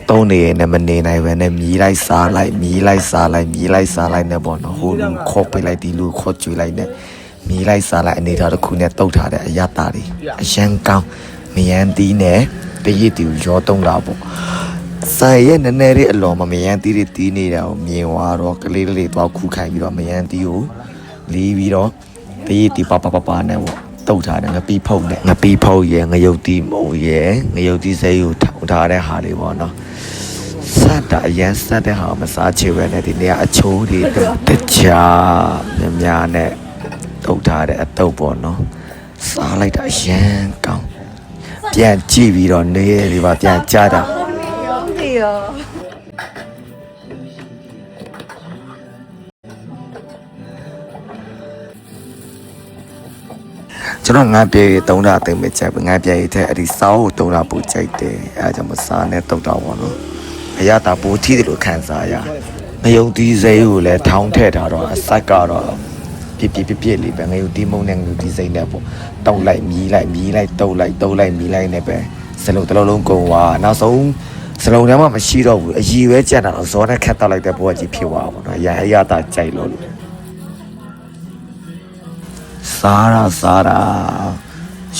သုံးနေရနဲ့မနေနိုင်ပဲနဲ့မြည်လိုက်စားလိုက်မြည်လိုက်စားလိုက်မြည်လိုက်စားလိုက်နဲ့ပေါ့နော်ဟိုလူခေါ်ပိတ်လိုက်ဒီလူခေါ်ကြွေလိုက်နဲ့မြည်လိုက်စားလိုက်အနေထားတစ်ခုနဲ့တုတ်ထားတဲ့အရတာတွေအရန်ကောင်းမယန်းတီးနဲ့တရစ်တီကိုရောတုံးတာပေါ့ဆိုင်ရဲ့နည်းနည်းလေးအလော်မယန်းတီးတွေတီးနေတာကိုမြင်သွားတော့ကလေးလေးသွားခုခိုင်ပြီးတော့မယန်းတီးကိုလီးပြီးတော့တရစ်တီပါနဲ့ပေါ့တုတ်ထားတယ်ငပီးဖုတ်နဲ့ငပီးဖုတ်ရဲ့ငရုတ်တီးမုံရဲ့ငရုတ်တီးစိမ်းကိုထောင်ထားတဲ့ဟာလေးပေါ့နော်စတာအရန်စတဲ့ဟာမစားချေပဲနဲ့ဒီနေရာအချိုးတွေတခြားများနဲ့တုတ်ထားတဲ့အတုပ်ပေါ့နော်စားလိုက်တာအရန်ကောင်းပြန်ကြည့်ပြီးတော့နေရဒီပါပြန်ကြားတာကျွန်တော်ငါပြေတုံးတာသိမ့်မချက်ငါပြေတဲ့အဲ့ဒီစောင်းကိုတုံးတာပူကြိုက်တယ်အဲဒါကြောင့်မစားနဲ့တုတ်တာပေါ့နော်အရတာပိုထီးတယ်လို့ခံစားရငရုတ်ဒီစိမ်းကိုလည်းထောင်းထည့်ထားတော့အဆက်ကတော့ပြစ်လေးပဲငရုတ်ဒီမုံနဲ့ငရုတ်ဒီစိမ်းနဲ့ပေါ့တုံးလိုက်မြည်လိုက်တုံးလိုက်မြည်လိုက်နဲ့ပဲစလုံးတစ်လုံးကုန်သွားနောက်ဆုံးစလုံးထဲမှာမရှိတော့ဘူးအရည်ပဲကြက်တာတော့ဇောနဲ့ခတ်တောက်လိုက်တဲ့ဘဝကြီးဖြစ်သွားပါတော့အရတာကြိုက်လို့စားတာ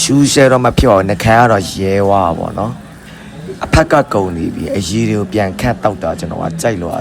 ရှူးရှဲတော့မဖြစ်အောင်နှခမ်းကတော့ရဲဝါပေါ့နော်အဖက်ကကုံနေပြီအရည်တွေကိုပြန်ခတ်တောက်တာကျွန်တော်ကကြိုက်လို့